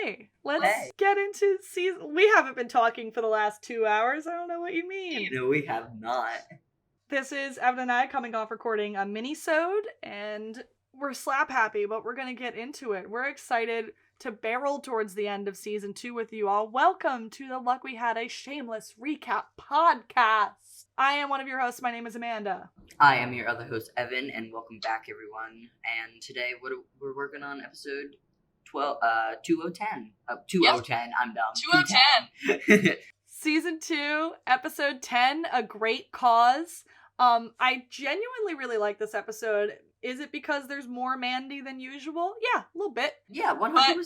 Hey, let's get into season. We haven't been talking for the last 2 hours. I don't know what you mean. No, we have not. This is Evan and I coming off recording a mini-sode, and we're slap happy, but we're going to get into it. We're excited to barrel towards the end of season 2 with you all. Welcome to the Luck We Had a Shameless Recap podcast. I am one of your hosts. My name is Amanda. I am your other host, Evan, and welcome back, everyone. And today, we're working on episode 2010. 2010, I'm dumb. 2010. Season 2, episode 10, A Great Cause. I genuinely really like this episode. Is it because there's more Mandy than usual? Yeah, a little bit. Yeah, 100%.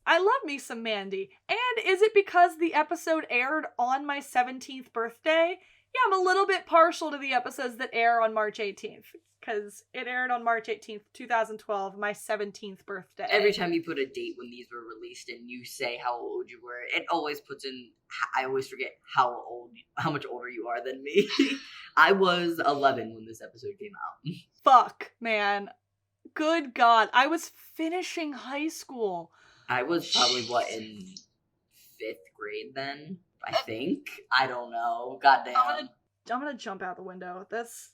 I love me some Mandy. And is it because the episode aired on my 17th birthday? Yeah, I'm a little bit partial to the episodes that air on March 18th. Because it aired on March 18th, 2012, my 17th birthday. Every time you put a date when these were released and you say how old you were, it always puts in, I always forget how much older you are than me. I was 11 when this episode came out. Fuck, man. Good God. I was finishing high school. I was probably, in 5th grade then? I think? I don't know. Goddamn. I'm gonna jump out the window. That's...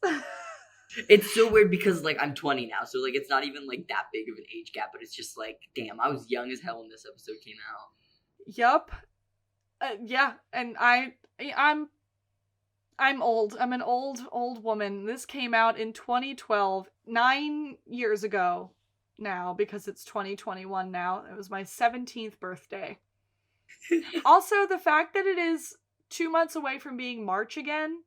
It's so weird because, I'm 20 now, so, it's not even, that big of an age gap, but it's just, damn, I was young as hell when this episode came out. Yup. Yeah, and I'm old. I'm an old woman. This came out in 2012, 9 years ago now, because it's 2021 now. It was my 17th birthday. Also, the fact that it is 2 months away from being March again,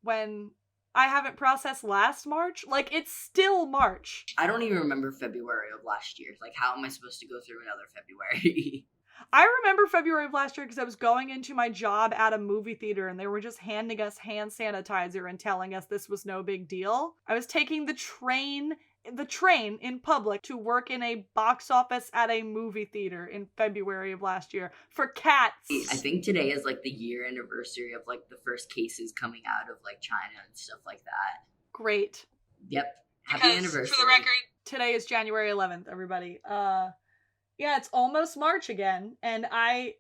when I haven't processed last March, it's still March. I don't even remember February of last year. How am I supposed to go through another February? I remember February of last year because I was going into my job at a movie theater and they were just handing us hand sanitizer and telling us this was no big deal. I was taking the train in public to work in a box office at a movie theater in February of last year for Cats. I think today is the year anniversary of the first cases coming out of China and stuff like that. Great. Yep. Happy anniversary. For the record, today is January 11th, everybody. Yeah, it's almost March again, and I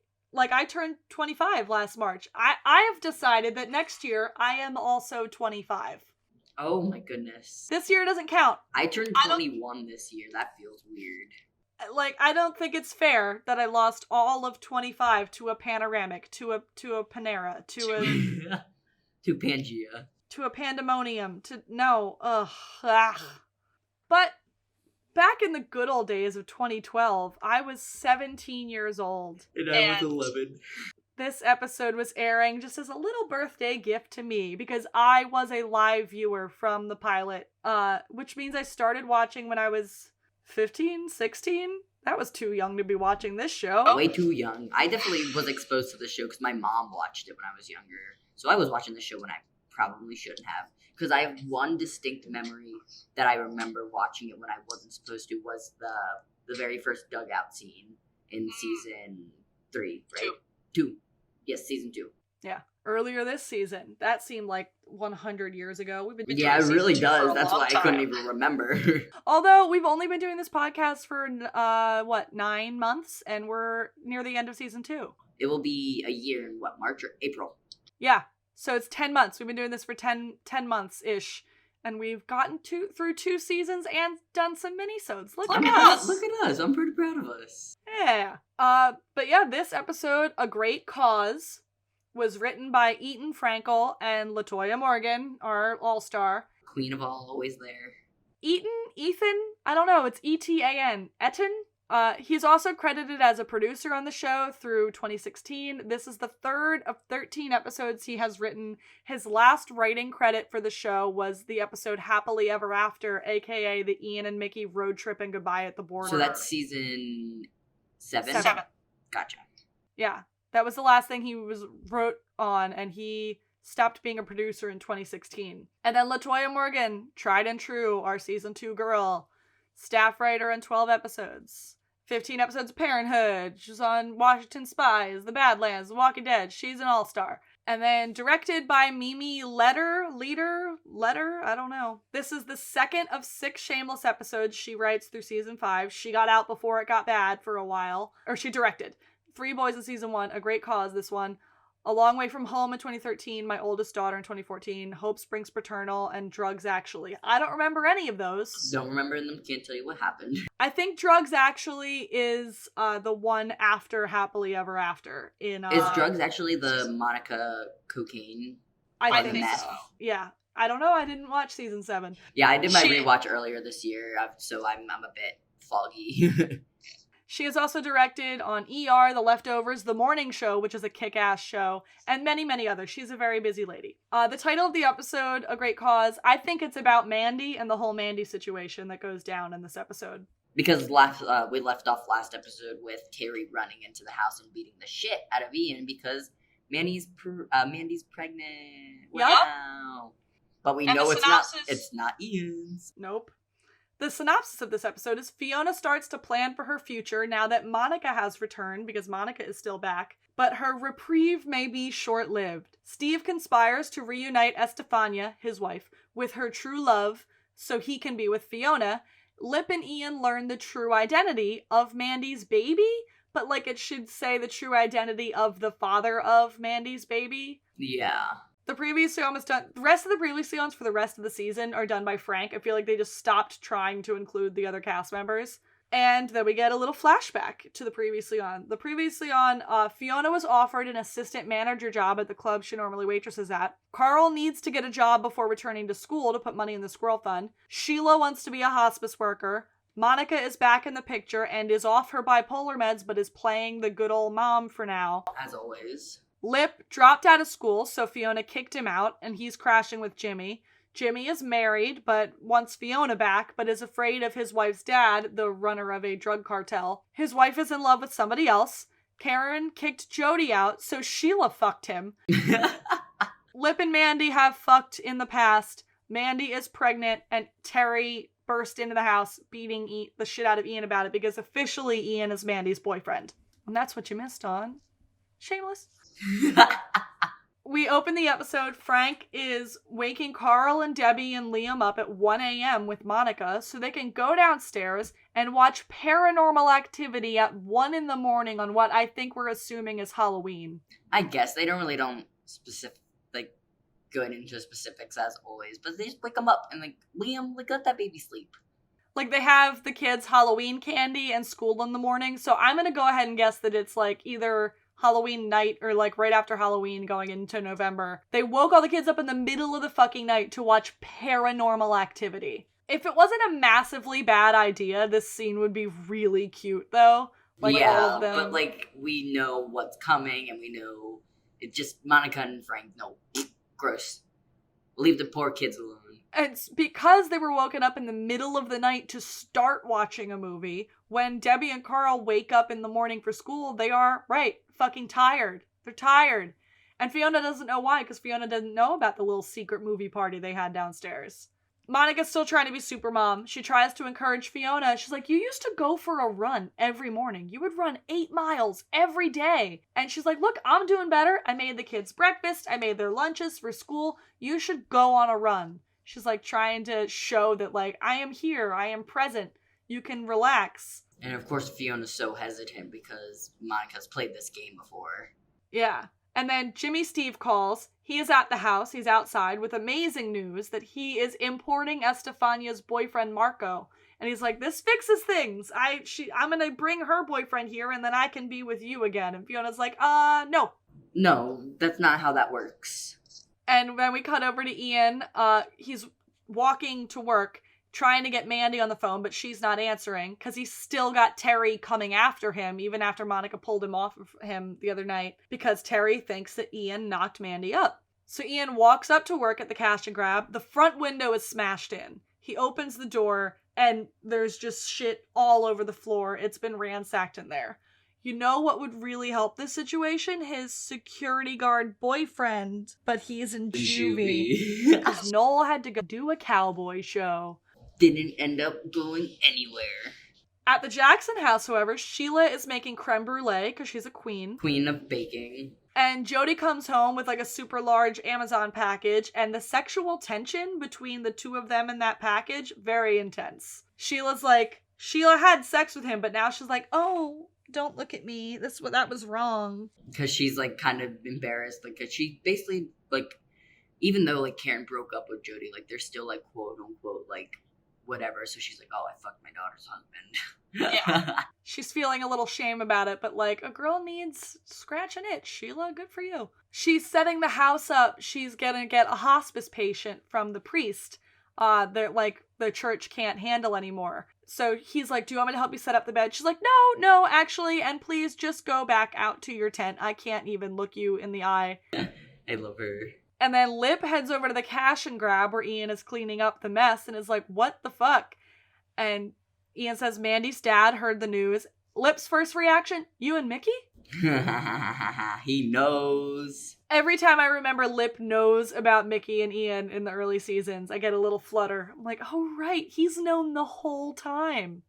turned 25 last March. I have decided that next year I am also 25. Oh my goodness. This year doesn't count. I turned 21 this year. That feels weird. I don't think it's fair that I lost all of 25 to a panoramic, to a Panera, to Pangea. To a Pandemonium, But back in the good old days of 2012, I was 17 years old. And I was 11. This episode was airing just as a little birthday gift to me because I was a live viewer from the pilot, which means I started watching when I was 15, 16. That was too young to be watching this show. Way too young. I definitely was exposed to the show because my mom watched it when I was younger. So I was watching the show when I probably shouldn't have. Because I have one distinct memory that I remember watching it when I wasn't supposed to was the very first dugout scene in season 3, right? 2. Yes, season 2. Yeah, earlier this season. That seemed like 100 years ago. We've been it really does. That's why I couldn't even remember. Although we've only been doing this podcast for 9 months, and we're near the end of season 2. It will be a year in March or April? Yeah, so it's 10 months. We've been doing this for 10 months ish, and we've gotten through 2 seasons and done some mini-sodes. Look at us! Look at us! I'm pretty proud of us. Yeah. But yeah, this episode, A Great Cause, was written by Eaton Frankel and LaToya Morgan, our all-star. Queen of all, always there. Ethan, I don't know, it's E-T-A-N. Etten? He's also credited as a producer on the show through 2016. This is the 3rd of 13 episodes he has written. His last writing credit for the show was the episode Happily Ever After, aka the Ian and Mickey road trip and goodbye at the border. So that's season 7? 7. Gotcha. Yeah, that was the last thing he wrote on, and he stopped being a producer in 2016. And then LaToya Morgan, tried and true, our season 2 girl, staff writer on 12 episodes. 15 episodes of Parenthood. She's on Washington Spies, The Badlands, The Walking Dead. She's an all-star. And then directed by Mimi Letter, I don't know. This is the second of 6 Shameless episodes she writes through season 5. She got out before it got bad for a while. Or she directed. 3 Boys in season 1, A Great Cause, this one. A Long Way from Home in 2013, My Oldest Daughter in 2014, Hope Springs Paternal, and Drugs Actually. I don't remember any of those. Don't remember them, can't tell you what happened. I think Drugs Actually is the one after Happily Ever After. Is Drugs Actually the Monica cocaine? I think so. Yeah. I don't know. I didn't watch season 7. Yeah, I did my rewatch earlier this year, so I'm a bit foggy. She has also directed on ER, The Leftovers, The Morning Show, which is a kick-ass show, and many, many others. She's a very busy lady. The title of the episode, A Great Cause, I think it's about Mandy and the whole Mandy situation that goes down in this episode. Because we left off last episode with Terry running into the house and beating the shit out of Ian because Mandy's pregnant. Wow. Yep. But we know it's not Ian's. Nope. The synopsis of this episode is Fiona starts to plan for her future now that Monica has returned, because Monica is still back, but her reprieve may be short-lived. Steve conspires to reunite Estefania, his wife, with her true love so he can be with Fiona. Lip and Ian learn the true identity of Mandy's baby, but it should say the true identity of the father of Mandy's baby. Yeah. The previous seon was done. The rest of the previous seons for the rest of the season are done by Frank. I feel like they just stopped trying to include the other cast members. And then we get a little flashback to the previous seon. The previous seon, Fiona was offered an assistant manager job at the club she normally waitresses at. Carl needs to get a job before returning to school to put money in the squirrel fund. Sheila wants to be a hospice worker. Monica is back in the picture and is off her bipolar meds, but is playing the good old mom for now. As always. Lip dropped out of school, so Fiona kicked him out, and he's crashing with Jimmy. Jimmy is married, but wants Fiona back, but is afraid of his wife's dad, the runner of a drug cartel. His wife is in love with somebody else. Karen kicked Jody out, so Sheila fucked him. Lip and Mandy have fucked in the past. Mandy is pregnant, and Terry burst into the house, beating the shit out of Ian about it, because officially Ian is Mandy's boyfriend. And that's what you missed on Shameless. We open the episode. Frank is waking Carl and Debbie and Liam up at 1 a.m. with Monica so they can go downstairs and watch Paranormal Activity at 1 in the morning on what I think we're assuming is Halloween. I guess they don't go into specifics as always, but they just wake them up and Liam, let that baby sleep. They have the kids Halloween candy and school in the morning, so I'm gonna go ahead and guess that it's either Halloween night or right after Halloween going into November. They woke all the kids up in the middle of the fucking night to watch Paranormal Activity. If it wasn't a massively bad idea, this scene would be really cute though. All of them. But we know what's coming and we know it's just Monica and Frank. No, gross. Leave the poor kids alone. It's because they were woken up in the middle of the night to start watching a movie. When Debbie and Carl wake up in the morning for school, they are, fucking tired. They're tired. And Fiona doesn't know why, because Fiona doesn't know about the little secret movie party they had downstairs. Monica's still trying to be super mom. She tries to encourage Fiona. She's like, you used to go for a run every morning. You would run 8 miles every day. And she's like, look, I'm doing better. I made the kids breakfast. I made their lunches for school. You should go on a run. She's trying to show that I am here. I am present. You can relax. And of course Fiona's so hesitant because Monica's played this game before. Yeah. And then Jimmy Steve calls. He is at the house. He's outside with amazing news that he is importing Estefania's boyfriend, Marco. And he's like, this fixes things. I'm going to bring her boyfriend here and then I can be with you again. And Fiona's like, no. No, that's not how that works. And when we cut over to Ian, he's walking to work, trying to get Mandy on the phone, but she's not answering because he's still got Terry coming after him, even after Monica pulled him off of him the other night, because Terry thinks that Ian knocked Mandy up. So Ian walks up to work at the cash and grab. The front window is smashed in. He opens the door, and there's just shit all over the floor. It's been ransacked in there. You know what would really help this situation? His security guard boyfriend, but he's in juvie. Because Noel had to go do a cowboy show. Didn't end up going anywhere. At the Jackson house, however, Sheila is making creme brulee because she's a queen. Queen of baking. And Jody comes home with like a super large Amazon package, and the sexual tension between the two of them in that package, very intense. Sheila had sex with him, but now she's like, oh, don't look at me. That was wrong. Because she's like kind of embarrassed. Like, 'cause she basically like, even though like Karen broke up with Jody, like they're still like quote unquote like whatever. So she's like, oh, I fucked my daughter's husband. Yeah. She's feeling a little shame about it, but like, a girl needs scratch an itch. Sheila, good for you. She's setting the house up. She's gonna get a hospice patient from the priest. They're like, the church can't handle anymore. So he's like, do you want me to help you set up the bed? She's like, no, actually, and please just go back out to your tent. I can't even look you in the eye. I love her. And then Lip heads over to the cash and grab where Ian is cleaning up the mess and is like, what the fuck? And Ian says Mandy's dad heard the news. Lip's first reaction, you and Mickey? He knows. Every time I remember Lip knows about Mickey and Ian in the early seasons, I get a little flutter. I'm like, oh right, he's known the whole time.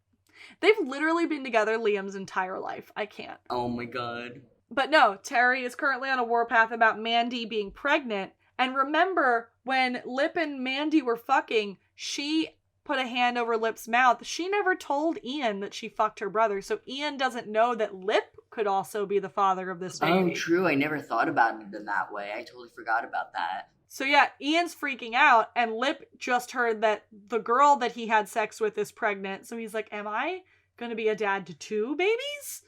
They've literally been together Liam's entire life. I can't. Oh my god. But no, Terry is currently on a warpath about Mandy being pregnant. And remember, when Lip and Mandy were fucking, she put a hand over Lip's mouth. She never told Ian that she fucked her brother, so Ian doesn't know that Lip could also be the father of this baby. Oh, true. I never thought about it in that way. I totally forgot about that. So yeah, Ian's freaking out, and Lip just heard that the girl that he had sex with is pregnant, so he's like, am I gonna be a dad to 2 babies?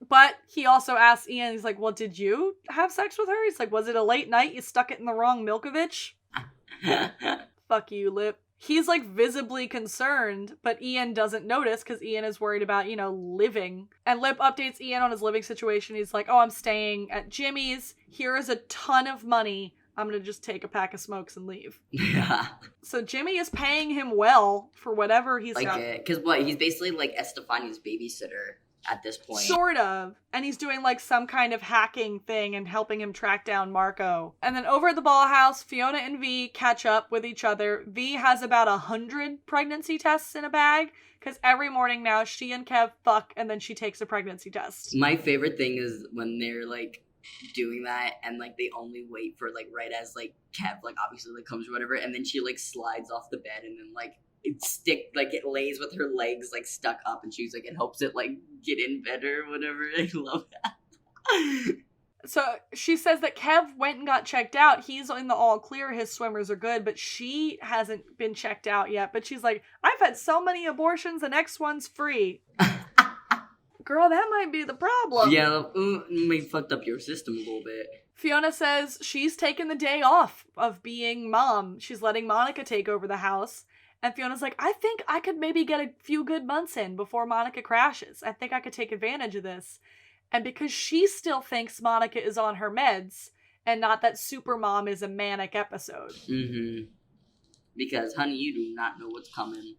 But he also asks Ian, he's like, well, did you have sex with her? He's like, was it a late night? You stuck it in the wrong Milkovich? Fuck you, Lip. He's like visibly concerned, but Ian doesn't notice because Ian is worried about, living. And Lip updates Ian on his living situation. He's like, oh, I'm staying at Jimmy's. Here is a ton of money. I'm going to just take a pack of smokes and leave. Yeah. So Jimmy is paying him well for whatever he's got. Because he's basically like Estefania's babysitter at this point. Sort of. And he's doing like some kind of hacking thing and helping him track down Marco. And then over at the ball house, Fiona and V catch up with each other. V has about 100 pregnancy tests in a bag because every morning now she and Kev fuck and then she takes a pregnancy test. My favorite thing is when they're like doing that and like they only wait for like right as like Kev like obviously like comes or whatever, and then she like slides off the bed and then like it lays with her legs like stuck up, and she's like, it helps it like get in better or whatever. I love that. So she says that Kev went and got checked out. He's in the all clear. His swimmers are good, but she hasn't been checked out yet. But she's like, I've had so many abortions, the next one's free. Girl, that might be the problem. Yeah, may fucked up your system a little bit. Fiona says she's taken the day off of being mom. She's letting Monica take over the house. And Fiona's like, I think I could maybe get a few good months in before Monica crashes. I think I could take advantage of this. And because she still thinks Monica is on her meds and not that Supermom is a manic episode. Mm-hmm. Because, honey, you do not know what's coming.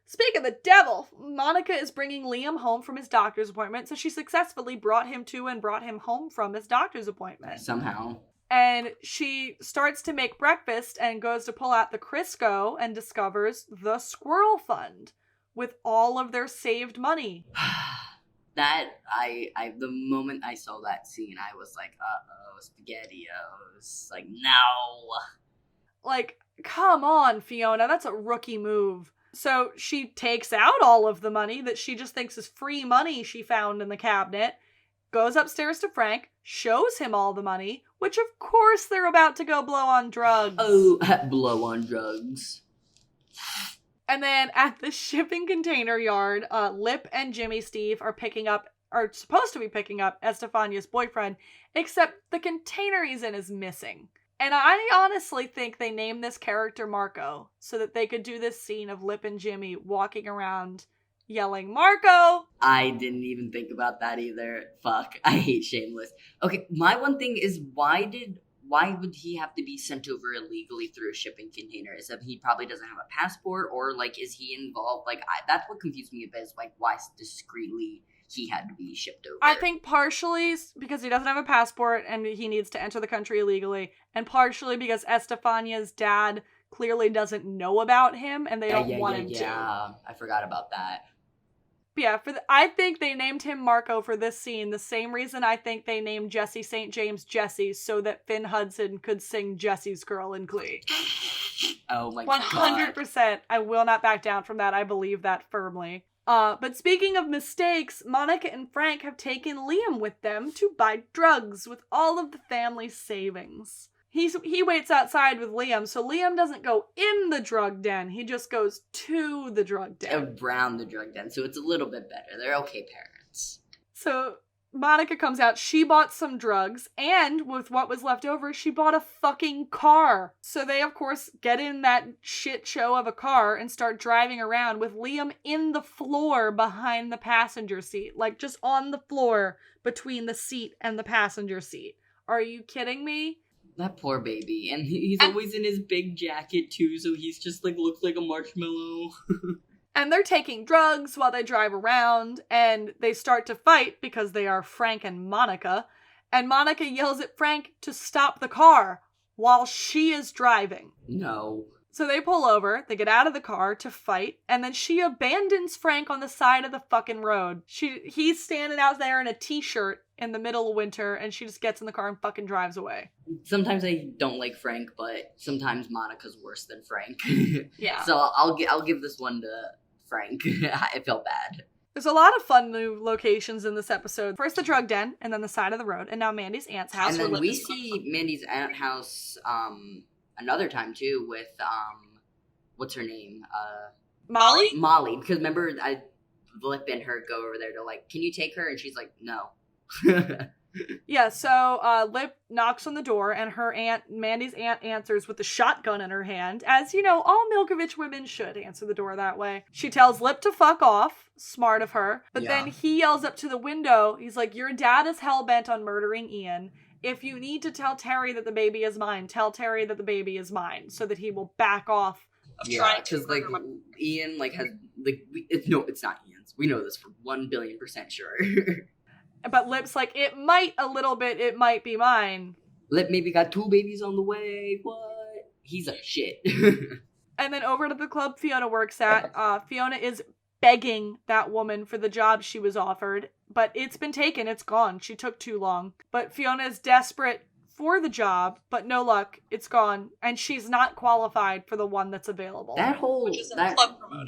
Speak of the devil, Monica is bringing Liam home from his doctor's appointment, so she successfully brought him to and brought him home from his doctor's appointment. Somehow. And she starts to make breakfast and goes to pull out the Crisco and discovers the Squirrel Fund with all of their saved money. The moment I saw that scene, I was like, uh-oh, SpaghettiOs. Like, no. Like, come on, Fiona, that's a rookie move. So she takes out all of the money that she just thinks is free money she found in the cabinet, goes upstairs to Frank, shows him all the money, which of course they're about to go blow on drugs. Oh, blow on drugs. And then at the shipping container yard, Lip and Jimmy Steve are supposed to be picking up Estefania's boyfriend, except the container he's in is missing. And I honestly think they named this character Marco so that they could do this scene of Lip and Jimmy walking around yelling, Marco! I didn't even think about that either. Fuck, I hate Shameless. Okay, my one thing is why would he have to be sent over illegally through a shipping container? Is that he probably doesn't have a passport, or like is he involved? Like that's what confused me a bit. Is like why discreetly he had to be shipped over. I think partially because he doesn't have a passport and he needs to enter the country illegally, and partially because Estefania's dad clearly doesn't know about him and they don't want him to. Yeah, I forgot about that. But yeah, I think they named him Marco for this scene the same reason I think they named Jesse St. James Jesse, so that Finn Hudson could sing Jesse's Girl in Glee. Oh my 100%. God. I will not back down from that. I believe that firmly. But speaking of mistakes, Monica and Frank have taken Liam with them to buy drugs with all of the family's savings. He waits outside with Liam, so Liam doesn't go in the drug den. He just goes to the drug den. Around the drug den, so it's a little bit better. They're okay parents. So Monica comes out, she bought some drugs, and with what was left over, she bought a fucking car. So they, of course, get in that shit show of a car and start driving around with Liam in the floor behind the passenger seat. Like, just on the floor between the seat and the passenger seat. Are you kidding me? That poor baby. And he's always in his big jacket, too, so he's just, like, looks like a marshmallow. And they're taking drugs while they drive around, and they start to fight because they are Frank and Monica. And Monica yells at Frank to stop the car while she is driving. No. So they pull over, they get out of the car to fight, and then she abandons Frank on the side of the fucking road. He's standing out there in a t-shirt in the middle of winter, and she just gets in the car and fucking drives away. Sometimes I don't like Frank, but sometimes Monica's worse than Frank. Yeah. So I'll give this one to Frank. I felt bad. There's a lot of fun new locations in this episode. First the drug den, and then the side of the road, and now Mandy's aunt's house. And then we see Mandy's aunt's house another time too with what's her name? Molly? Molly, because remember Lip and her go over there to like, can you take her? And she's like, no. Yeah, so Lip knocks on the door, and her aunt, Mandy's aunt, answers with a shotgun in her hand, as, you know, all Milkovich women should answer the door that way. She tells Lip to fuck off, smart of her, but then he yells up to the window, he's like, your dad is hell-bent on murdering Ian. If you need to tell Terry that the baby is mine, tell Terry that the baby is mine, so that he will back off of trying to because, like, Ian, like, has, like, no, it's not Ian's. We know this for 1,000,000,000% sure. But Lip's like, it might be mine. Lip maybe got 2 babies on the way. What? He's a shit. And then over to the club Fiona works at, Fiona is begging that woman for the job she was offered, but it's been taken, it's gone. She took too long. But Fiona is desperate for the job, but no luck, it's gone, and she's not qualified for the one that's available.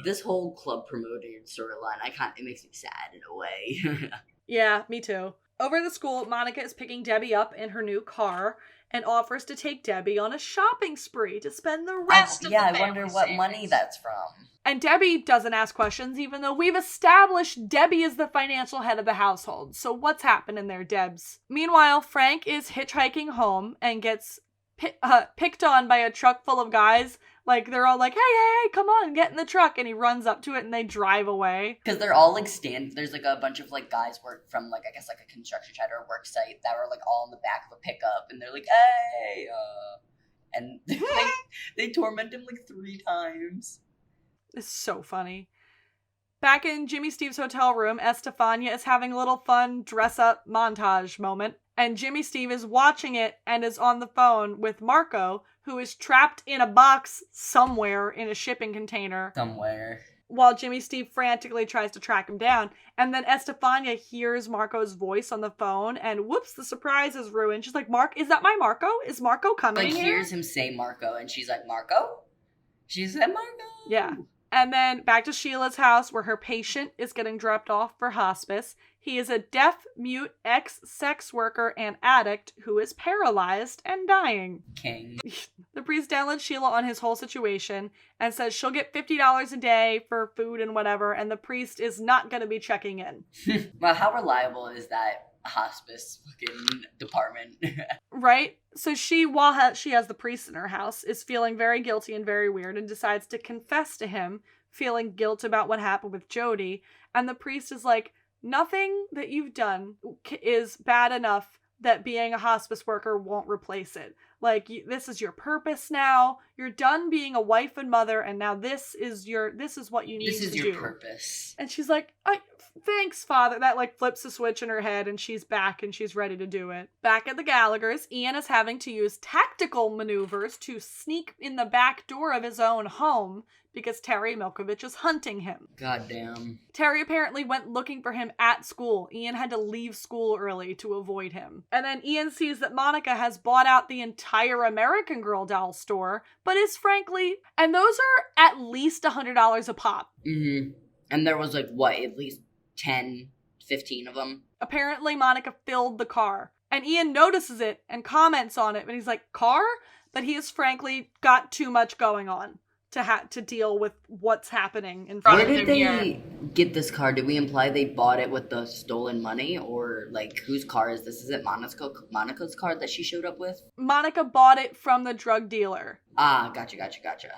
This whole club promoting storyline, it makes me sad in a way. Yeah, me too. Over at the school, Monica is picking Debbie up in her new car and offers to take Debbie on a shopping spree to spend the rest of the family I wonder what savings. money that's from. And Debbie doesn't ask questions, even though we've established Debbie is the financial head of the household. So what's happening there, Debs? Meanwhile, Frank is hitchhiking home and gets picked on by a truck full of guys. Like, they're all like, hey, come on, get in the truck. And he runs up to it and they drive away. Because they're all, like, there's, like, a bunch of, like, guys work from, like, I guess, like, a construction site or a work site that were, like, all in the back of a pickup. And they're like, hey, and, like, they torment him, like, 3 times. It's so funny. Back in Jimmy Steve's hotel room, Estefania is having a little fun dress-up montage moment. And Jimmy Steve is watching it and is on the phone with Marco, who is trapped in a box somewhere in a shipping container. Somewhere. While Jimmy Steve frantically tries to track him down. And then Estefania hears Marco's voice on the phone, and whoops, the surprise is ruined. She's like, is that my Marco? Is Marco coming Like, here? hears him say Marco, and she's like, Marco? She said Marco. Yeah. And then back to Sheila's house, where her patient is getting dropped off for hospice. He is a deaf, mute, ex-sex worker and addict who is paralyzed and dying. King. The priest downloads Sheila on his whole situation and says she'll get $50 a day for food and whatever, and the priest is not going to be checking in. Well, how reliable is that hospice fucking department? Right? So she, while she has the priest in her house, is feeling very guilty and very weird and decides to confess to him, feeling guilt about what happened with Jody. And the priest is like, nothing that you've done is bad enough that being a hospice worker won't replace it. Like, this is your purpose now. You're done being a wife and mother, and now this is what you need to do. This is your purpose. And she's like, thanks, Father. That, like, flips a switch in her head, and she's back, and she's ready to do it. Back at the Gallaghers, Ian is having to use tactical maneuvers to sneak in the back door of his own home because Terry Milkovich is hunting him. Goddamn. Terry apparently went looking for him at school. Ian had to leave school early to avoid him. And then Ian sees that Monica has bought out the entire American Girl doll store, but is frankly, and those are at least $100 a pop. Mm-hmm. And there was, like, what, at least 10, 15 of them? Apparently Monica filled the car. And Ian notices it and comments on it, and he's like, car? But he has frankly got too much going on to deal with what's happening in front of him. Where did they get this car? Did we imply they bought it with the stolen money? Or, like, whose car is this? Is it Monica's car that she showed up with? Monica bought it from the drug dealer. Ah, gotcha.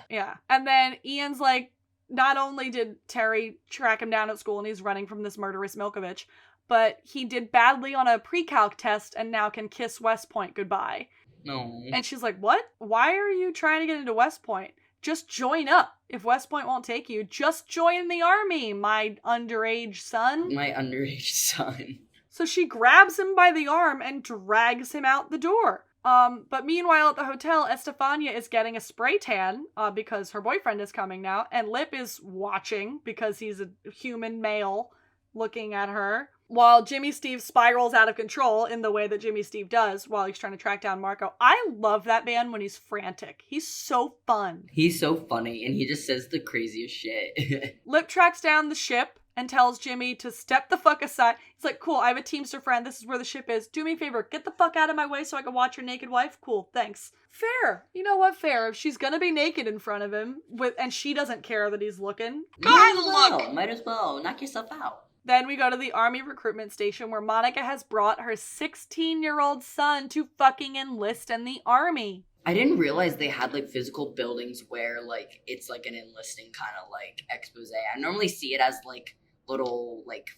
Yeah. And then Ian's like, not only did Terry track him down at school and he's running from this murderous Milkovich, but he did badly on a pre-calc test and now can kiss West Point goodbye. No. And she's like, what? Why are you trying to get into West Point? Just join up. If West Point won't take you, just join the army, my underage son. My underage son. So she grabs him by the arm and drags him out the door. But meanwhile at the hotel, Estefania is getting a spray tan, because her boyfriend is coming now, and Lip is watching because he's a human male looking at her, while Jimmy Steve spirals out of control in the way that Jimmy Steve does while he's trying to track down Marco. I love that man when he's frantic. He's so fun. He's so funny, and he just says the craziest shit. Lip tracks down the ship and tells Jimmy to step the fuck aside. He's like, cool, I have a Teamster friend. This is where the ship is. Do me a favor. Get the fuck out of my way so I can watch your naked wife. Cool, thanks. Fair. You know what? Fair. If she's gonna be naked in front of him, and she doesn't care that he's looking, go ahead and look. Might as well. Knock yourself out. Then we go to the army recruitment station where Monica has brought her 16-year-old son to fucking enlist in the army. I didn't realize they had, like, physical buildings where, like, it's, like, an enlisting kind of, like, expose. I normally see it as, like, little, like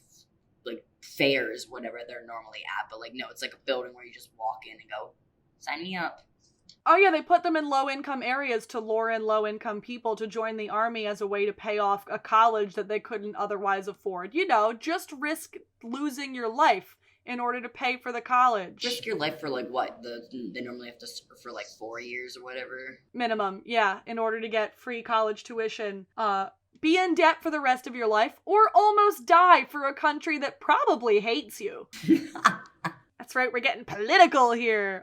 fairs, whatever they're normally at. But, like, no, it's, like, a building where you just walk in and go, sign me up. Oh yeah, they put them in low-income areas to lure in low-income people to join the army as a way to pay off a college that they couldn't otherwise afford. You know, just risk losing your life in order to pay for the college. Risk your life for, like, what? They normally have to serve for, like, 4 years or whatever? Minimum, yeah, in order to get free college tuition. Be in debt for the rest of your life, or almost die for a country that probably hates you. That's right, we're getting political here.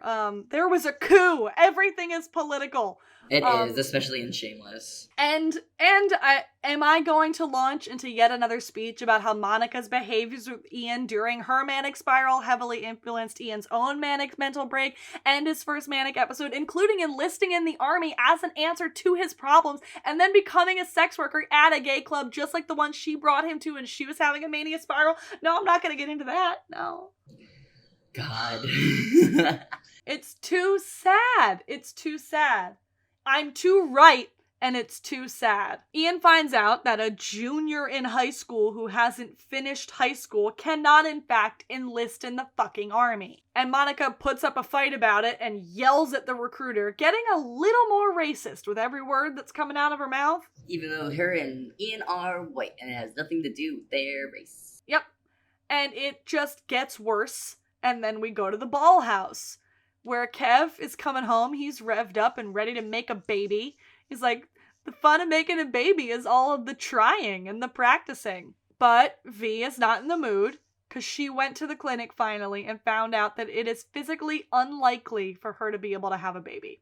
There was a coup. Everything is political. It is, especially in Shameless. And am I going to launch into yet another speech about how Monica's behaviors with Ian during her manic spiral heavily influenced Ian's own manic mental break and his first manic episode, including enlisting in the army as an answer to his problems, and then becoming a sex worker at a gay club just like the one she brought him to when she was having a mania spiral? No, I'm not going to get into that. No. God. It's too sad. It's too sad. I'm too right, and it's too sad. Ian finds out that a junior in high school who hasn't finished high school cannot, in fact, enlist in the fucking army. And Monica puts up a fight about it and yells at the recruiter, getting a little more racist with every word that's coming out of her mouth. Even though her and Ian are white, and it has nothing to do with their race. Yep. And it just gets worse. And then we go to the ball house, where Kev is coming home. He's revved up and ready to make a baby. He's like, the fun of making a baby is all of the trying and the practicing. But V is not in the mood, because she went to the clinic finally and found out that it is physically unlikely for her to be able to have a baby.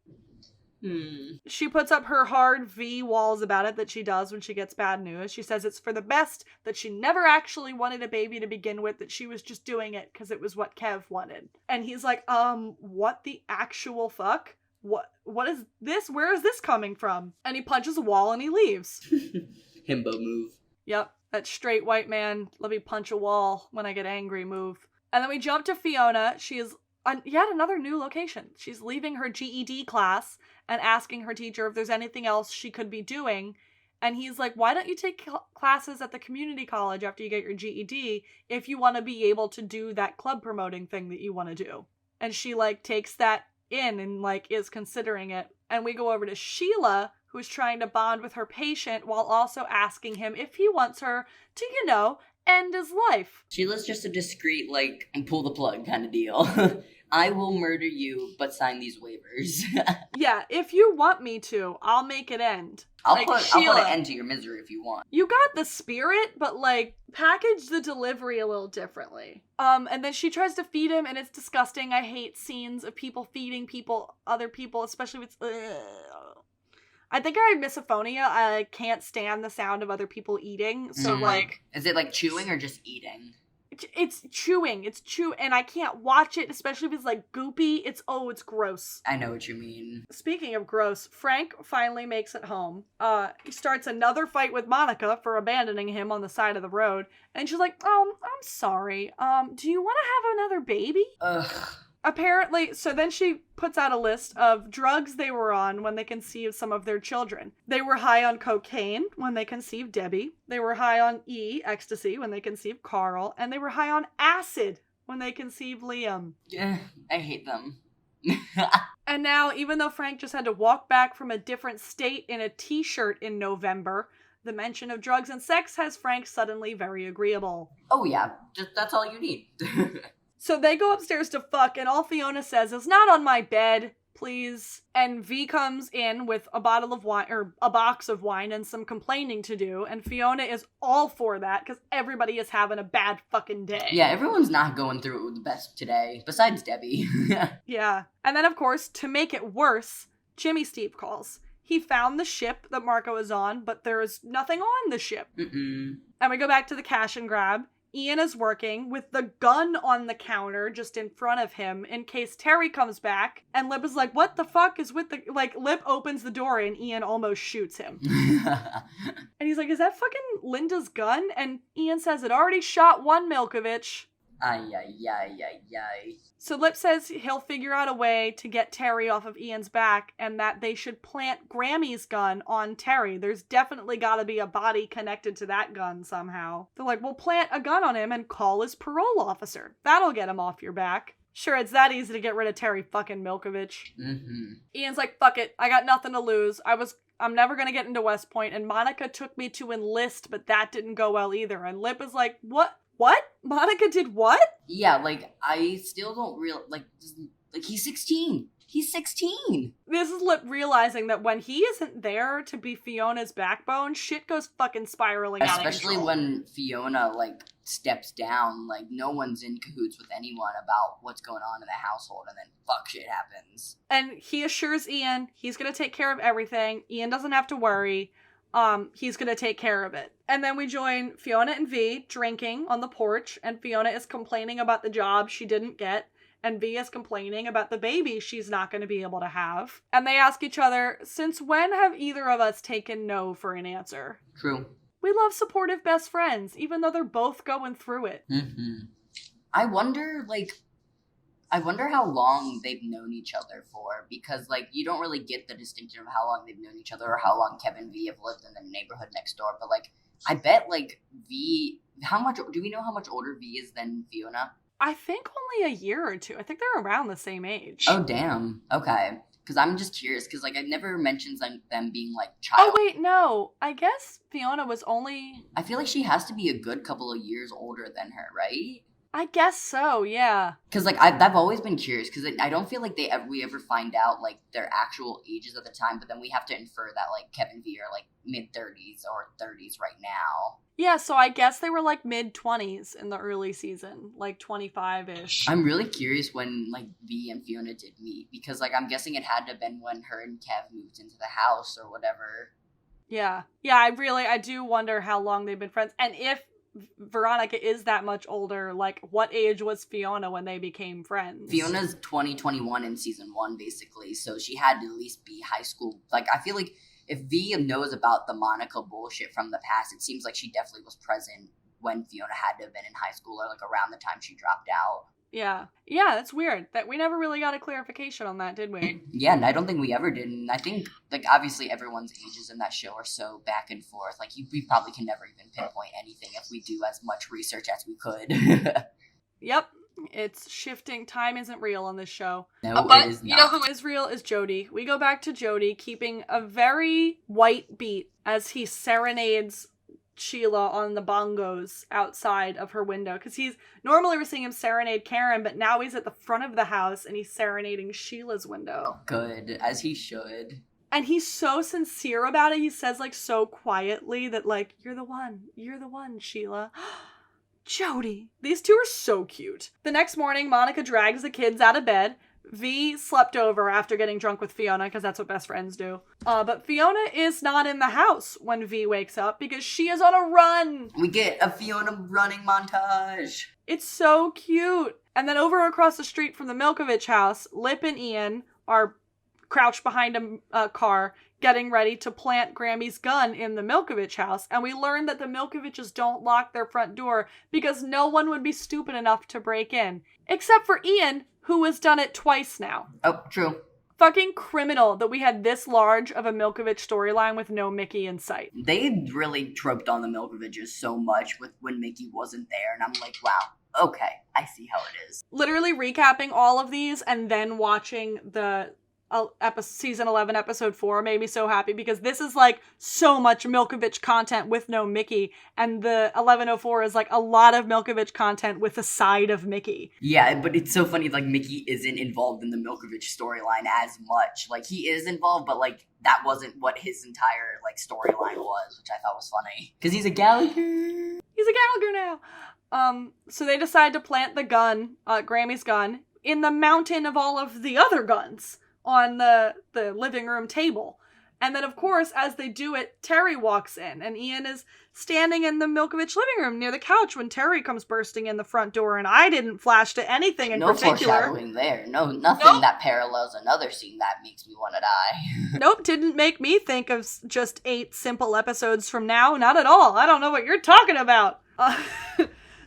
She puts up her hard V walls about it that she does when she gets bad news. She says it's for the best, that she never actually wanted a baby to begin with, that she was just doing it because it was what Kev wanted. And he's like, what the actual fuck? What is this? Where is this coming from? And he punches a wall and he leaves. Himbo move. Yep, that straight white man, let me punch a wall when I get angry move. And then we jump to Fiona. She is on yet another new location. She's leaving her GED class and asking her teacher if there's anything else she could be doing. And he's like, why don't you take classes at the community college after you get your GED if you want to be able to do that club promoting thing that you want to do? And she, like, takes that in and, like, is considering it. And we go over to Sheila, who's trying to bond with her patient while also asking him if he wants her to, you know, end his life. Sheila's just a discreet, like, pull the plug kind of deal. I will murder you, but sign these waivers. Yeah, if you want me to, I'll make it end. I'll put an end to your misery if you want. You got the spirit, but, like, package the delivery a little differently. And then she tries to feed him, and it's disgusting. I hate scenes of people feeding other people, especially with... I think I have misophonia. I can't stand the sound of other people eating. So, like... Is it, like, chewing or just eating? It's chewing. And I can't watch it, especially if it's, like, goopy. It's gross. I know what you mean. Speaking of gross, Frank finally makes it home. He starts another fight with Monica for abandoning him on the side of the road. And she's like, I'm sorry. Do you want to have another baby? Ugh. Apparently, so then she puts out a list of drugs they were on when they conceived some of their children. They were high on cocaine when they conceived Debbie. They were high on ecstasy when they conceived Carl. And they were high on acid when they conceived Liam. Yeah, I hate them. And now, even though Frank just had to walk back from a different state in a t-shirt in November, the mention of drugs and sex has Frank suddenly very agreeable. Oh yeah, that's all you need. So they go upstairs to fuck, and all Fiona says is, "Not on my bed, please." And V comes in with a bottle of wine, or a box of wine, and some complaining to do, and Fiona is all for that, because everybody is having a bad fucking day. Yeah, everyone's not going through it the best today, besides Debbie. Yeah. And then, of course, to make it worse, Jimmy Steve calls. He found the ship that Marco is on, but there is nothing on the ship. Mm-mm. And we go back to the cash and grab. Ian is working with the gun on the counter just in front of him in case Terry comes back. And Lip is like, what the fuck is with the... Like, Lip opens the door and Ian almost shoots him. And he's like, is that fucking Linda's gun? And Ian says it already shot one Milkovich. Ay, ay, ay, ay, ay. So Lip says he'll figure out a way to get Terry off of Ian's back and that they should plant Grammy's gun on Terry. There's definitely got to be a body connected to that gun somehow. They're like, we'll plant a gun on him and call his parole officer. That'll get him off your back. Sure, it's that easy to get rid of Terry fucking Milkovich. Mm-hmm. Ian's like, fuck it. I got nothing to lose. I'm never going to get into West Point, and Monica took me to enlist, but that didn't go well either. And Lip is like, what? What? Monica did what? Yeah, like, I still don't he's 16. He's 16. This is Lip realizing that when he isn't there to be Fiona's backbone, shit goes fucking spiraling out of control. Especially when Fiona, like, steps down, like, no one's in cahoots with anyone about what's going on in the household, and then fuck shit happens. And he assures Ian he's gonna take care of everything. Ian doesn't have to worry. He's gonna take care of it. And then we join Fiona and V drinking on the porch, and Fiona is complaining about the job she didn't get, and V is complaining about the baby she's not going to be able to have. And they ask each other, since when have either of us taken no for an answer? True. We love supportive best friends, even though they're both going through it. Mm-hmm. I wonder how long they've known each other for, because, like, you don't really get the distinction of how long they've known each other or how long Kevin and V have lived in the neighborhood next door, but, like, I bet, like, do we know how much older V is than Fiona? I think only a year or two. I think they're around the same age. Oh, damn. Okay. Because I'm just curious, because, like, I've never mentioned them being, like, child. Oh, wait, no. I guess Fiona was only... I feel like she has to be a good couple of years older than her, right? I guess so, yeah. Because, like, I've always been curious, because I don't feel like we ever find out, like, their actual ages at the time, but then we have to infer that, like, Kevin and V are, like, mid-30s or 30s right now. Yeah, so I guess they were, like, mid-20s in the early season, like 25-ish. I'm really curious when, like, V and Fiona did meet, because, like, I'm guessing it had to have been when her and Kev moved into the house or whatever. Yeah. Yeah, I do wonder how long they've been friends, and if Veronica is that much older, like, what age was Fiona when they became friends? Fiona's 21 in season 1, basically, so she had to at least be high school. Like, I feel like if V knows about the Monica bullshit from the past, it seems like she definitely was present when Fiona had to have been in high school or, like, around the time she dropped out. Yeah. Yeah, that's weird. That we never really got a clarification on that, did we? Yeah, and I don't think we ever did. And I think, like, obviously everyone's ages in that show are so back and forth. Like, we probably can never even pinpoint anything if we do as much research as we could. Yep. It's shifting. Time isn't real on this show. No, but it is not. You know who is real is Jody. We go back to Jody keeping a very white beat as he serenades Sheila on the bongos outside of her window. Because normally we're seeing him serenade Karen, but now he's at the front of the house and he's serenading Sheila's window. Good, as he should. And he's so sincere about it. He says, like, so quietly that, like, you're the one, Sheila. Jody. These two are so cute. The next morning, Monica drags the kids out of bed. V slept over after getting drunk with Fiona, because that's what best friends do. But Fiona is not in the house when V wakes up, because she is on a run. We get a Fiona running montage. It's so cute. And then over across the street from the Milkovich house, Lip and Ian are crouched behind a car, getting ready to plant Grammy's gun in the Milkovich house. And we learn that the Milkoviches don't lock their front door because no one would be stupid enough to break in. Except for Ian, who has done it twice now. Oh, true. Fucking criminal that we had this large of a Milkovich storyline with no Mickey in sight. They really troped on the Milkoviches so much with when Mickey wasn't there. And I'm like, wow, okay, I see how it is. Literally recapping all of these and then watching the season 11 episode 4 made me so happy, because this is like so much Milkovich content with no Mickey, and the 1104 is like a lot of Milkovich content with a side of Mickey. Yeah, but it's so funny, like, Mickey isn't involved in the Milkovich storyline as much. Like, he is involved, but, like, that wasn't what his entire, like, storyline was, which I thought was funny. Because he's a Gallagher. He's a Gallagher now. So they decide to plant the gun, Grammy's gun, in the mountain of all of the other guns on the living room table. And then, of course, as they do it, Terry walks in, and Ian is standing in the Milkovich living room near the couch when Terry comes bursting in the front door, and I didn't flash to anything in particular. No foreshadowing there. No, nothing that parallels another scene that makes me want to die. Nope, didn't make me think of just 8 simple episodes from now. Not at all. I don't know what you're talking about.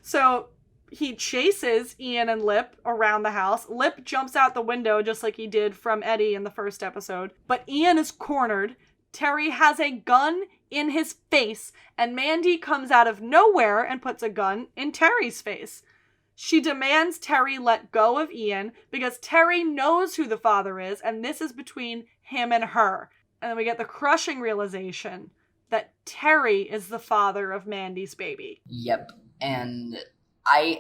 So he chases Ian and Lip around the house. Lip jumps out the window just like he did from Eddie in the first episode. But Ian is cornered. Terry has a gun in his face, and Mandy comes out of nowhere and puts a gun in Terry's face. She demands Terry let go of Ian because Terry knows who the father is, and this is between him and her. And then we get the crushing realization that Terry is the father of Mandy's baby. Yep, and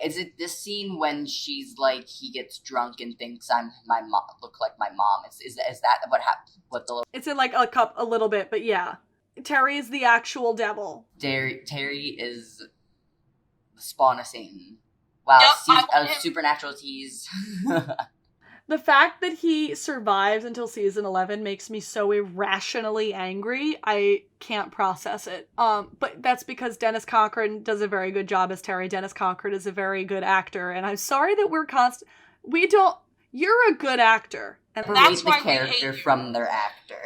is it this scene when she's like, he gets drunk and thinks look like my mom? Is that what happened? It's in like a little bit, but yeah. Terry is the actual devil. Terry is the spawn of Satan. Wow, yep, a supernatural tease. The fact that he survives until season 11 makes me so irrationally angry. I can't process it. But that's because Dennis Cochran does a very good job as Terry. Dennis Cochran is a very good actor, and I'm sorry that you're a good actor. And that's why the character from their actor.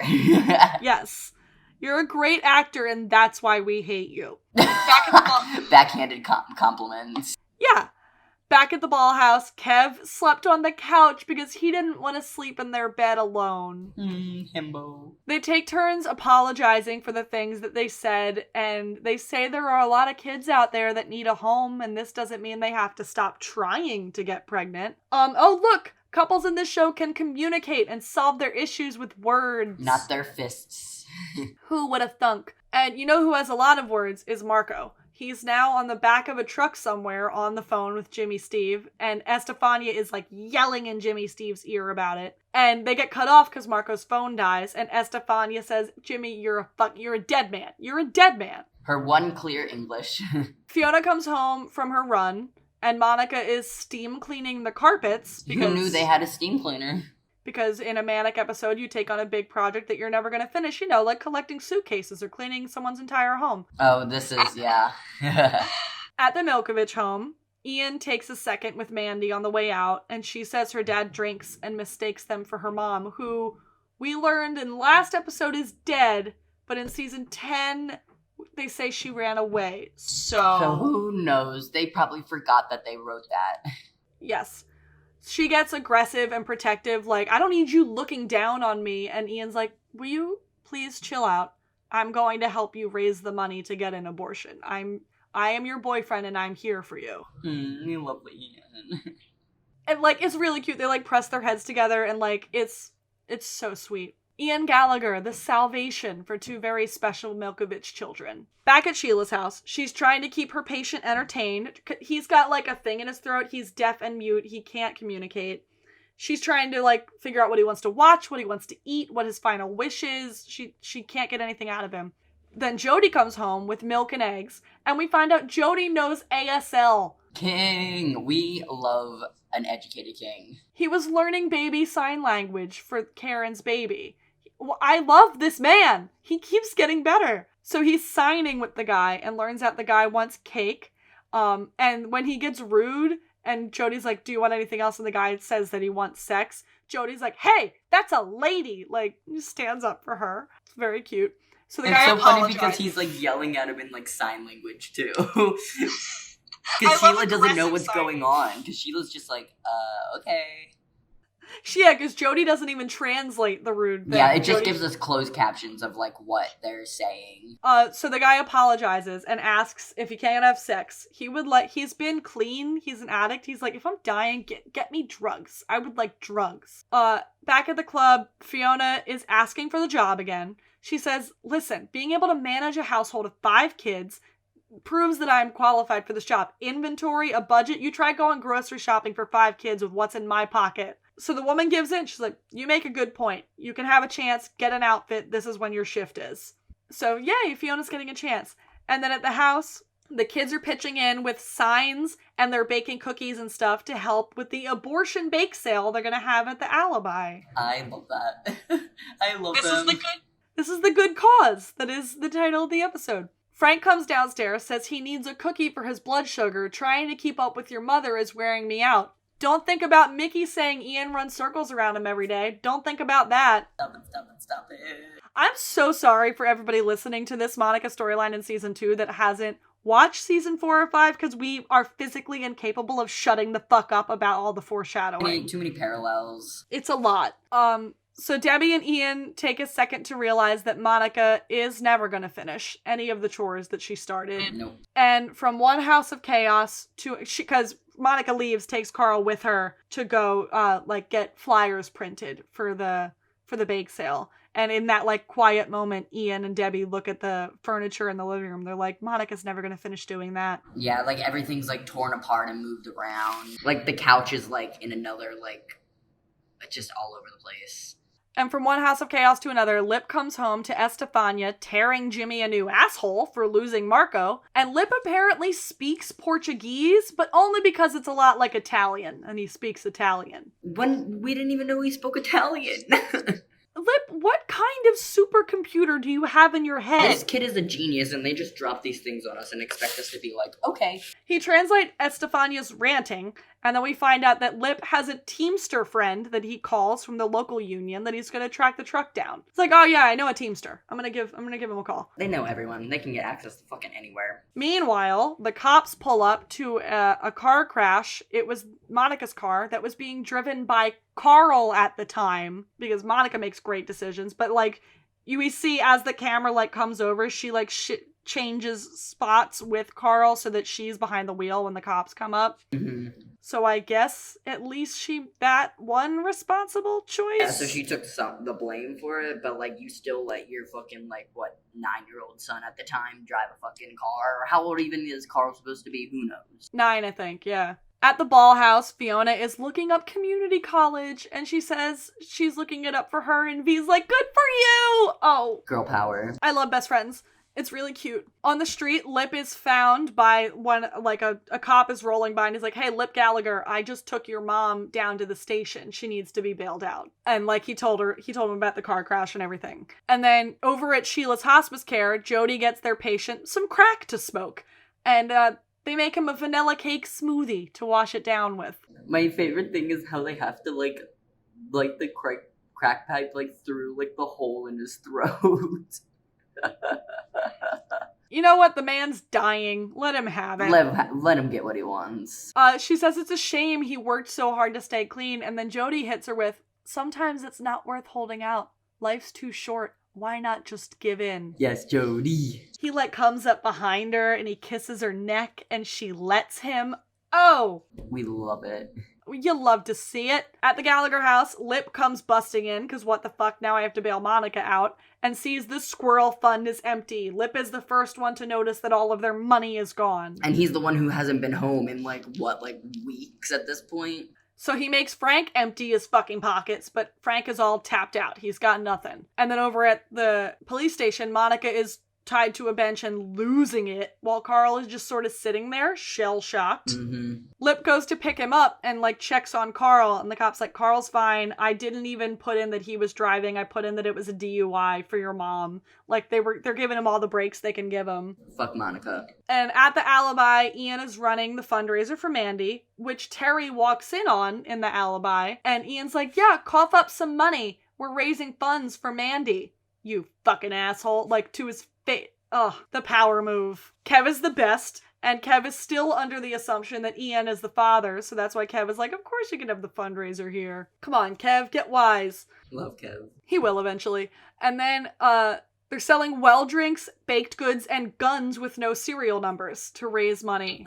Yes. You're a great actor, and that's why we hate you. Backhanded compliments. Yeah. Back at the ball house, Kev slept on the couch because he didn't want to sleep in their bed alone. Himbo. They take turns apologizing for the things that they said, and they say there are a lot of kids out there that need a home, and this doesn't mean they have to stop trying to get pregnant. Oh look! Couples in this show can communicate and solve their issues with words. Not their fists. Who would have thunk? And you know who has a lot of words is Marco. He's now on the back of a truck somewhere on the phone with Jimmy Steve, and Estefania is like yelling in Jimmy Steve's ear about it. And they get cut off because Marco's phone dies, and Estefania says, Jimmy, you're a dead man. You're a dead man. Her one clear English. Fiona comes home from her run, and Monica is steam cleaning the carpets. Who knew they had a steam cleaner? Because in a manic episode, you take on a big project that you're never going to finish. You know, like collecting suitcases or cleaning someone's entire home. Oh, this is, yeah. At the Milkovich home, Ian takes a second with Mandy on the way out, and she says her dad drinks and mistakes them for her mom, who we learned in last episode is dead, but in season 10, they say she ran away. So who knows? They probably forgot that they wrote that. Yes. She gets aggressive and protective, like, I don't need you looking down on me. And Ian's like, will you please chill out? I'm going to help you raise the money to get an abortion. I am your boyfriend and I'm here for you. You lovely Ian. And, like, it's really cute. They, like, press their heads together and, like, it's so sweet. Ian Gallagher, the salvation for two very special Milkovich children. Back at Sheila's house, she's trying to keep her patient entertained. He's got like a thing in his throat. He's deaf and mute. He can't communicate. She's trying to like figure out what he wants to watch, what he wants to eat, what his final wish is. She can't get anything out of him. Then Jody comes home with milk and eggs, and we find out Jody knows ASL. King. We love an educated king. He was learning baby sign language for Karen's baby. I love this man. He keeps getting better. So he's signing with the guy and learns that the guy wants cake. And when he gets rude and Jody's like, do you want anything else? And the guy says that he wants sex. Jody's like, hey, that's a lady. Like, just stands up for her. It's very cute. So the guy It's so funny because he's like yelling at him in like sign language too. Because Sheila doesn't know what's going on. Because Sheila's just like, okay. Yeah, because Jody doesn't even translate the rude thing. Yeah, it just gives us closed captions of like what they're saying. So the guy apologizes and asks if he can't have sex. He's been clean, he's an addict. He's like, if I'm dying, get me drugs. I would like drugs. Back at the club, Fiona is asking for the job again. She says, listen, being able to manage a household of 5 kids proves that I'm qualified for this job. Inventory, a budget. You try going grocery shopping for 5 kids with what's in my pocket. So the woman gives in. She's like, you make a good point. You can have a chance. Get an outfit. This is when your shift is. So yay, Fiona's getting a chance. And then at the house, the kids are pitching in with signs and they're baking cookies and stuff to help with the abortion bake sale they're going to have at the Alibi. I love that. I love This is the good cause. That is the title of the episode. Frank comes downstairs, says he needs a cookie for his blood sugar. Trying to keep up with your mother is wearing me out. Don't think about Mickey saying Ian runs circles around him every day. Don't think about that. Stop it. I'm so sorry for everybody listening to this Monica storyline in season 2 that hasn't watched season 4 or 5 because we are physically incapable of shutting the fuck up about all the foreshadowing. Too many parallels. It's a lot. So Debbie and Ian take a second to realize that Monica is never going to finish any of the chores that she started. Nope. And from one house of chaos to, because Monica leaves, takes Carl with her to go, get flyers printed for the bake sale. And in that, quiet moment, Ian and Debbie look at the furniture in the living room. They're like, Monica's never going to finish doing that. Yeah, everything's, torn apart and moved around. The couch is, in another, just all over the place. And from one house of chaos to another, Lip comes home to Estefania tearing Jimmy a new asshole for losing Marco. And Lip apparently speaks Portuguese, but only because it's a lot like Italian, and he speaks Italian. When we didn't even know he spoke Italian. Lip, what kind of supercomputer do you have in your head? This kid is a genius, and they just drop these things on us and expect us to be like, okay. He translates Estefania's ranting, and then we find out that Lip has a Teamster friend that he calls from the local union that he's going to track the truck down. It's like, oh yeah, I know a Teamster. I'm gonna give him a call. They know everyone. They can get access to fucking anywhere. Meanwhile, the cops pull up to a car crash. It was Monica's car that was being driven by Carl at the time, because Monica makes great decisions, but we see as the camera comes over, she changes spots with Carl so that she's behind the wheel when the cops come up. Mm-hmm. So I guess at least that one responsible choice. Yeah, so she took the blame for it, but you still let your fucking 9-year-old son at the time drive a fucking car. Or how old even is Carl supposed to be? Who knows? 9, I think. Yeah. At the ball house, Fiona is looking up community college, and she says she's looking it up for her, and V's like, good for you! Oh. Girl power. I love best friends. It's really cute. On the street, Lip is found by a cop is rolling by, and he's like, hey, Lip Gallagher, I just took your mom down to the station. She needs to be bailed out. And he told him about the car crash and everything. And then over at Sheila's hospice care, Jody gets their patient some crack to smoke. And, they make him a vanilla cake smoothie to wash it down with. My favorite thing is how they have to, the crack pipe, through, the hole in his throat. You know what? The man's dying. Let him have it. Let him get what he wants. She says it's a shame he worked so hard to stay clean, and then Jody hits her with, sometimes it's not worth holding out. Life's too short. Why not just give in? Yes, Jody. He comes up behind her and he kisses her neck and she lets him. Oh! We love it. You love to see it. At the Gallagher house, Lip comes busting in, because what the fuck, now I have to bail Monica out, and sees the squirrel fund is empty. Lip is the first one to notice that all of their money is gone. And he's the one who hasn't been home in, weeks at this point? So he makes Frank empty his fucking pockets, but Frank is all tapped out. He's got nothing. And then over at the police station, Monica is tied to a bench and losing it, while Carl is just sort of sitting there, shell-shocked. Mm-hmm. Lip goes to pick him up and, checks on Carl, and the cop's like, Carl's fine. I didn't even put in that he was driving. I put in that it was a DUI for your mom. They're giving him all the breaks they can give him. Fuck Monica. And at the alibi, Ian is running the fundraiser for Mandy, which Terry walks in on in the alibi, and Ian's like, yeah, cough up some money. We're raising funds for Mandy. You fucking asshole. To his face. Ugh, the power move. Kev is the best, and Kev is still under the assumption that Ian is the father, so that's why Kev is like, of course you can have the fundraiser here. Come on, Kev, get wise. Love Kev. He will eventually. And then, they're selling well drinks, baked goods, and guns with no serial numbers to raise money.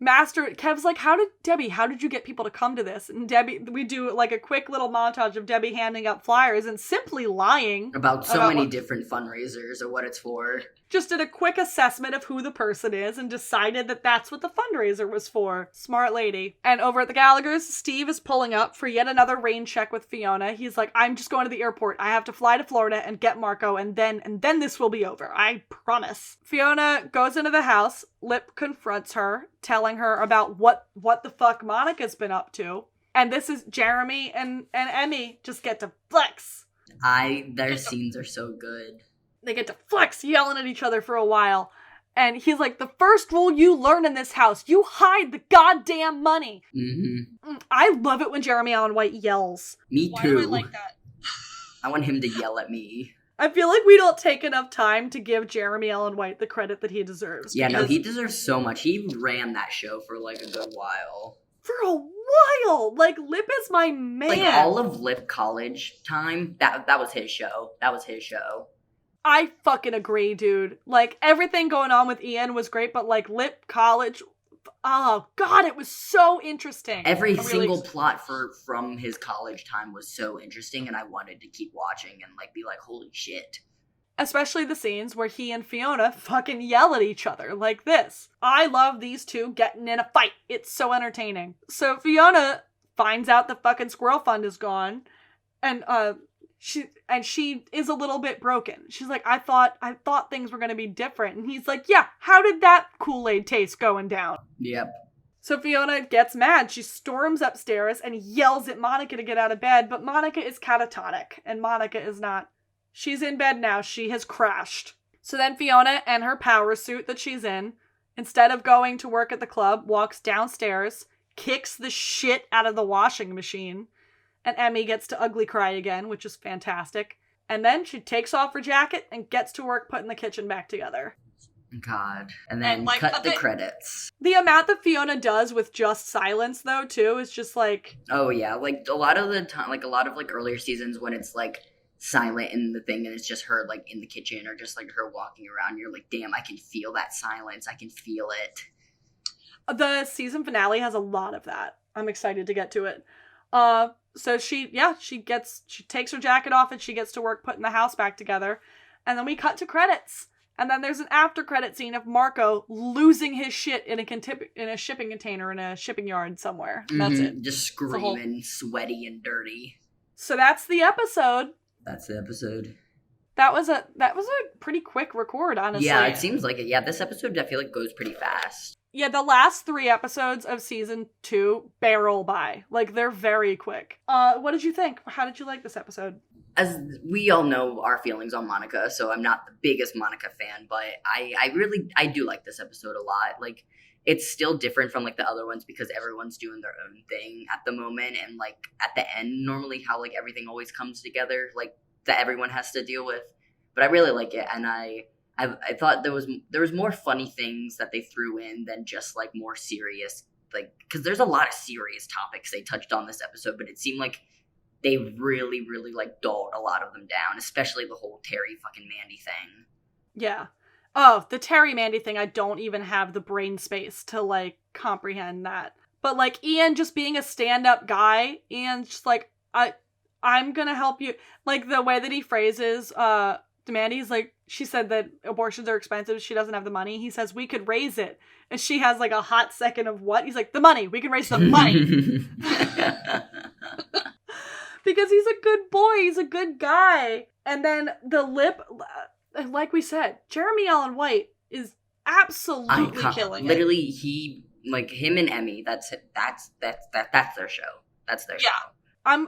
Kev's like, how did you get people to come to this? And Debbie, we do a quick little montage of Debbie handing up flyers and simply lying. About many different fundraisers or what it's for. Just did a quick assessment of who the person is and decided that that's what the fundraiser was for. Smart lady. And over at the Gallaghers, Steve is pulling up for yet another rain check with Fiona. He's like, I'm just going to the airport. I have to fly to Florida and get Marco, and then this will be over. I promise. Fiona goes into the house. Lip confronts her, telling her about what the fuck Monica's been up to. And this is Jeremy and Emmy just get to flex. Their scenes are so good. They get to flex, yelling at each other for a while. And he's like, the first rule you learn in this house, you hide the goddamn money. Mm-hmm. I love it when Jeremy Allen White yells. Me Why too. do I like that? I want him to yell at me. I feel like we don't take enough time to give Jeremy Allen White the credit that he deserves. Yeah, no, he deserves so much. He ran that show for a good while. For a while! Lip is my man. All of Lip college time, that was his show. That was his show. I fucking agree, dude. Everything going on with Ian was great, but Lip college, oh god, it was so interesting. Every single plot from his college time was so interesting, and I wanted to keep watching and be like, holy shit. Especially the scenes where he and Fiona fucking yell at each other like this. I love these two getting in a fight. It's so entertaining. So Fiona finds out the fucking squirrel fund is gone, and she is a little bit broken. She's like, I thought things were going to be different. And he's like, yeah, how did that Kool-Aid taste going down? Yep. So Fiona gets mad. She storms upstairs and yells at Monica to get out of bed, but Monica is catatonic, and Monica is not. She's in bed now. She has crashed. So then Fiona and her power suit that she's in, instead of going to work at the club, walks downstairs, kicks the shit out of the washing machine, and Emmy gets to ugly cry again, which is fantastic. And then she takes off her jacket and gets to work putting the kitchen back together. God. And then cut the credits. The amount that Fiona does with just silence, though, too, is just Oh, yeah. A lot of the time, a lot of earlier seasons when it's silent in the thing and it's just her in the kitchen or just her walking around, you're like, damn, I can feel that silence. I can feel it. The season finale has a lot of that. I'm excited to get to it. So she takes her jacket off and she gets to work putting the house back together. And then we cut to credits. And then there's an after credit scene of Marco losing his shit in a shipping container in a shipping yard somewhere. That's it. Just screaming, sweaty and dirty. So that's the episode. That's the episode. That was a pretty quick record, honestly. Yeah, it seems like it. Yeah, this episode I feel goes pretty fast. Yeah, the last 3 episodes of season 2 barrel by. They're very quick. What did you think? How did you like this episode? As we all know our feelings on Monica, so I'm not the biggest Monica fan, but I do like this episode a lot. It's still different from the other ones because everyone's doing their own thing at the moment, and at the end normally how everything always comes together that everyone has to deal with. But I really like it, and I thought there was more funny things that they threw in than just more serious, because there's a lot of serious topics they touched on this episode, but it seemed like they really dulled a lot of them down, especially the whole Terry fucking Mandy thing. Yeah. Oh, the Terry Mandy thing, I don't even have the brain space to comprehend that. But, like, Ian just being a stand-up guy, Ian's just like, I'm gonna help you. Like, the way that he phrases, Mandy's like, she said that abortions are expensive, she doesn't have the money. He says, we could raise it. And she has, like, a hot second of what? He's like, the money. We can raise the money. Because he's a good boy. He's a good guy. And then the lip, like we said, Jeremy Allen White is absolutely killing it. Literally, he, like, him and Emmy, that's their show. That's their show.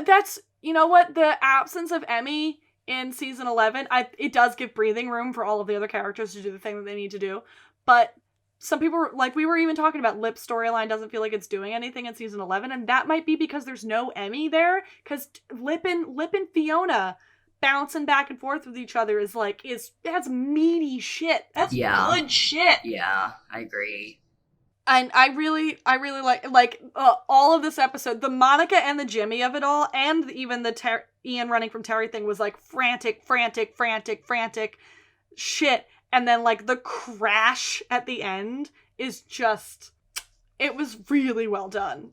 That's, you know what? The absence of Emmy in season 11, it does give breathing room for all of the other characters to do the thing that they need to do. But some people, like, we were even talking about Lip's storyline doesn't feel like it's doing anything in season 11, and that might be because there's no Emmy there, because Lip and Fiona bouncing back and forth with each other that's meaty shit. That's good shit. Yeah, I agree. And I really like all of this episode, the Monica and the Jimmy of it all, and even the Ian running from Terry thing was like frantic shit. And then, like, the crash at the end is just, it was really well done.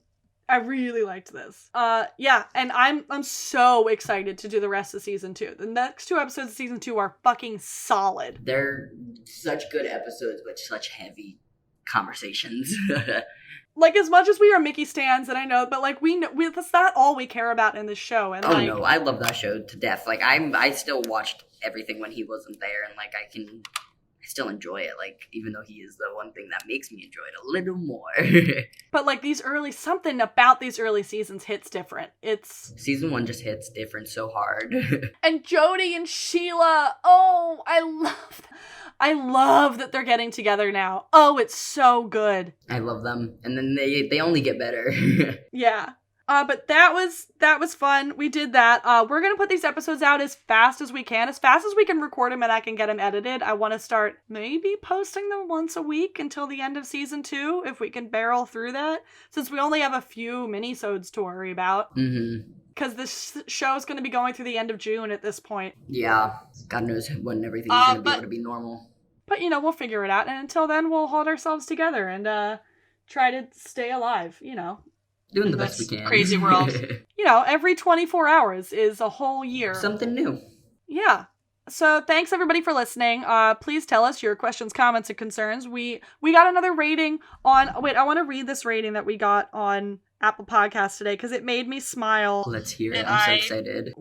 I really liked this. Yeah, and I'm so excited to do the rest of season 2. The next 2 episodes of season 2 are fucking solid. They're such good episodes, but such heavy conversations. Like, as much as we are Mickey stans, and I know, but, like, that's not all we care about in this show. And no, I love that show to death. Like, I still watched everything when he wasn't there, and, like, I still enjoy it, like, even though he is the one thing that makes me enjoy it a little more. But, like, something about these early seasons hits different. Season 1 just hits different so hard. And Jody and Sheila, oh, I love that they're getting together now. Oh, it's so good. I love them. And then they only get better. Yeah. But that was fun. We did that. We're going to put these episodes out as fast as we can record them and I can get them edited. I want to start maybe posting them once a week until the end of season 2, if we can barrel through that, since we only have a few minisodes to worry about. Mm-hmm. Because this show is going to be going through the end of June at this point. Yeah. God knows when everything's going to be able to be normal. But, you know, we'll figure it out. And until then, we'll hold ourselves together and try to stay alive, you know. Doing the best we can. Crazy world. You know, every 24 hours is a whole year. Something new. Yeah. So thanks everybody for listening. Please tell us your questions, comments, and concerns. We got another rating on... Wait, I want to read this rating that we got on Apple Podcasts today because it made me smile. Let's hear it. I'm so excited.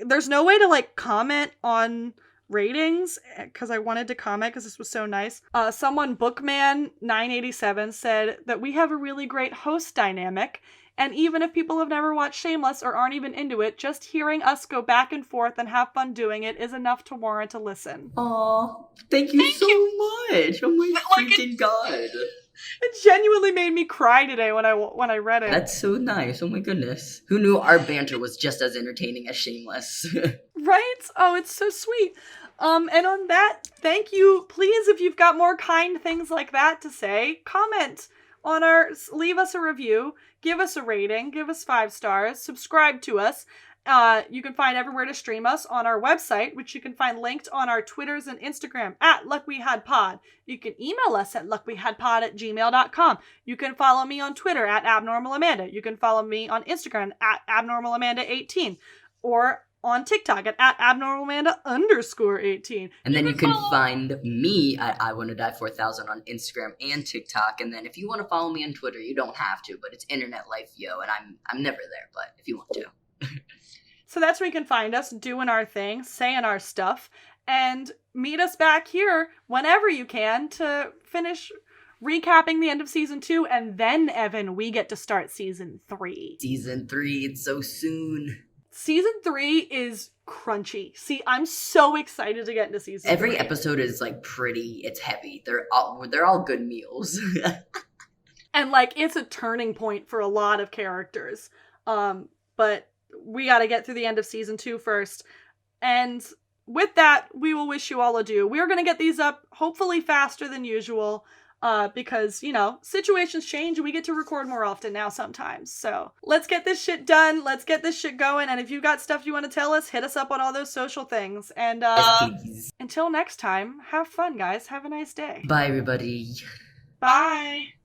There's no way to, like, comment on ratings because I wanted to comment because this was so nice. Someone, Bookman987, said that we have a really great host dynamic, and even if people have never watched Shameless or aren't even into it, just hearing us go back and forth and have fun doing it is enough to warrant a listen. Aw, thank you so much. Oh my freaking god. It genuinely made me cry today when I read it. That's so nice. Oh my goodness. Who knew our banter was just as entertaining as Shameless? Right? Oh, it's so sweet. And on that, thank you. Please, if you've got more kind things like that to say, comment on leave us a review, give us a rating, give us 5 stars, subscribe to us. You can find everywhere to stream us on our website, which you can find linked on our Twitters and Instagram at luckwehadpod. You can email us at luckwehadpod@gmail.com. You can follow me on Twitter at abnormalamanda. You can follow me on Instagram at abnormalamanda18 or on TikTok at abnormalamanda_18. And then you can find me at iwannadie4000 on Instagram and TikTok. And then if you want to follow me on Twitter, you don't have to, but it's Internet Life Yo, and I'm never there, but if you want to. So that's where you can find us doing our thing, saying our stuff, and meet us back here whenever you can to finish recapping the end of season 2, and then, Evan, we get to start season 3. Season 3, it's so soon. Season 3 is crunchy. See, I'm so excited to get into season 3. Every episode is, like, pretty, it's heavy. They're all good meals. And, like, it's a turning point for a lot of characters. But we gotta get through the end of season 2 first. And with that, we will wish you all adieu. We're gonna get these up, hopefully faster than usual. Because, you know, situations change and we get to record more often now sometimes. So let's get this shit done. Let's get this shit going. And if you've got stuff you want to tell us, hit us up on all those social things. And until next time, have fun, guys. Have a nice day. Bye, everybody. Bye.